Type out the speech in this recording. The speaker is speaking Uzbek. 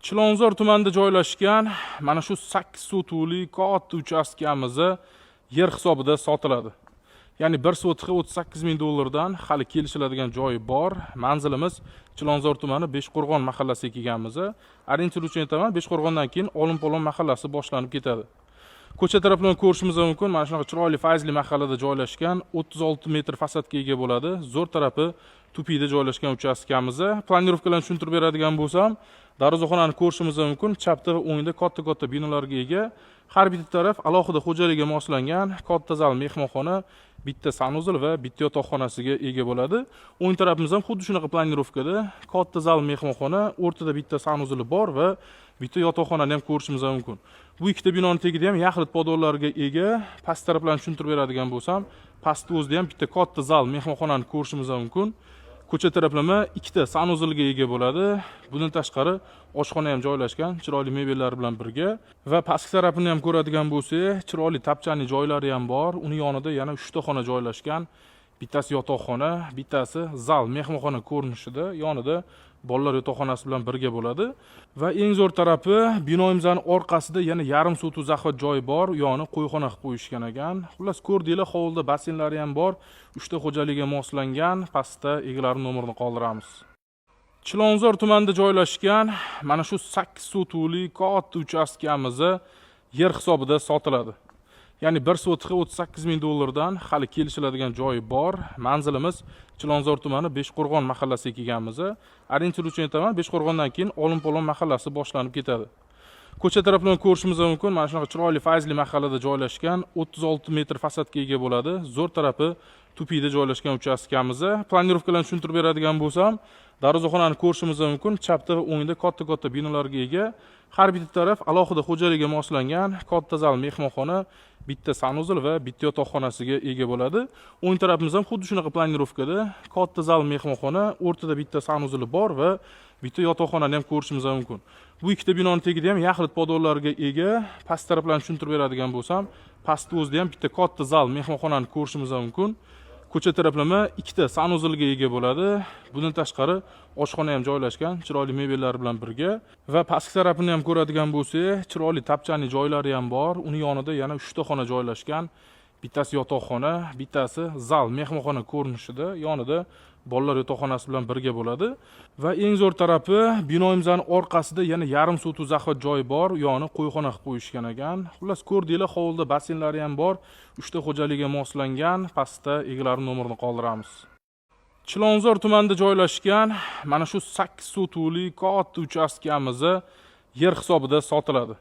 Chilonzor tumanida joylashgan mana shu 8 sotuvli katta uchastkamizni yer hisobida sotiladi. Ya'ni 1 sotiga 38 ming dollardan hali kelishiladigan joyi bor. Manzilimiz Chilonzor tumani Beshqo'rg'on mahallasiga kelganmiz. Orientir uchun aytaman, Beshqo'rg'ondan keyin Olim-Polon mahallasi boshlanib ketadi. Ko'cha tarafdan ko'rishimiz mumkin. Mana shunaqa chiroyli fayzli mahallada joylashgan 36 metr fasadga ega bo'ladi. Zo'r tarafi tupida joylashgan uchastkamiz. Planirovkalarni tushuntirib beradigan bo'lsam, darvozaxonani ko'rishimiz mumkin. Chapda va o'ngda katta-katta binolarga ega. Har bitta taraf alohida xo'jalikka moslangan katta zal mehmonxona, bitta sanuzil va bitta yotoqxonasiga ega bo'ladi. O'ng tarafimiz ham xuddi shunaqa planirovkada katta zal mehmonxona, o'rtada bitta sanuzili bor va bitta yotoqxonani ham ko'rishimiz mumkin. Bu ikkita binoning tagida ham yaxlit podollarga ega. Past taraflarni tushuntirib beradigan bo'lsam, pastda o'zida ham bitta katta zal mehmonxonani ko'rishimiz mumkin. Ko'cha taraflama ikkita sanuzilga ega bo'ladi. Bundan tashqari oshxona ham joylashgan, chiroyli mebellar bilan birga va pastki tarafini ham ko'radigan bo'lsak, chiroyli tapchani joylari ham bor. Uning yonida yana 3 ta xona joylashgan. Bittasi yotoqxona, bittasi zal mehmonxona ko'rinishida, yonida bolalar yotoqxonasi bilan birga bo'ladi. Va eng zo'r tarafi binoimizning orqasida yana yarim sotuv zaxvat joyi bor, yoni qo'yxona qilib qo'yishgan ekan. Xullas ko'rdinglar, hovlida basseynlari ham bor, 3 ta xo'jalikka moslangan. Pastda egalari nomerini qoldiramiz. Chilonzor tumanida joylashgan mana shu 8 sotuvli katta uchastkamizni yer hisobida sotiladi. Ya'ni 1 sotiga 38 ming dollardan hali kelishiladigan joyi bor. Manzilimiz Chilonzor tumani Beshqo'rg'on mahallasiga kelganmiz. Orientir uchun aytaman, Beshqo'rg'ondan keyin Olim-Polon mahallasi boshlanib ketadi. Ko'cha tarafdan ko'rishimiz mumkin. Mana shunaqa chiroyli fayzli mahallada joylashgan 36 metr fasadga ega bo'ladi. Zo'r tarafi tupida joylashgan uchastkamiz. Planirovkalarni tushuntirib beradigan bo'lsam, darvozaxonani ko'rishimiz mumkin. Chapda va o'ngda katta-katta binolarga ega. Har bitta taraf alohida xo'jalikka moslangan katta zal mehmonxona, bitta sanuzil va bitta yotoqxonasiga ega bo'ladi. O'ng tarafimiz ham xuddi shunaqa planirovkada katta zal mehmonxona, o'rtada bitta sanuzili bor va bitta yotoqxonani ham ko'rishimiz mumkin. Bu ikkita binoning tagida ham yaxlit podollarga ega. Past taraflarni tushuntirib beradigan bo'lsam, pastda o'zida ham bitta katta zal mehmonxonani ko'rishimiz mumkin. Ko'cha taraflama ikkita sanuzilga ega bo'ladi. Bundan tashqari oshxona ham joylashgan, chiroyli mebellar bilan birga va pastki tarafini ham ko'radigan bo'lsak, chiroyli tapchani joylari ham bor. Uning yonida yana 3 ta xona joylashgan. Bittasi yotoqxona, bittasi zal mehmonxona ko'rinishida, yonida bolalar yotoqxonasi bilan birga bo'ladi. Va eng zo'r tarafi binoimizning orqasida yana yarim sotuv zaxvat joyi bor, yoni qo'yxona qilib qo'yishgan ekan. Xullas ko'rdinglar, hovlida basseynlari ham bor, 3 ta xo'jalikka moslangan. Pastda egalari nomerini qoldiramiz. Chilonzor tumanida joylashgan mana shu 8 sotuvli katta uchastkamizni yer hisobida sotiladi.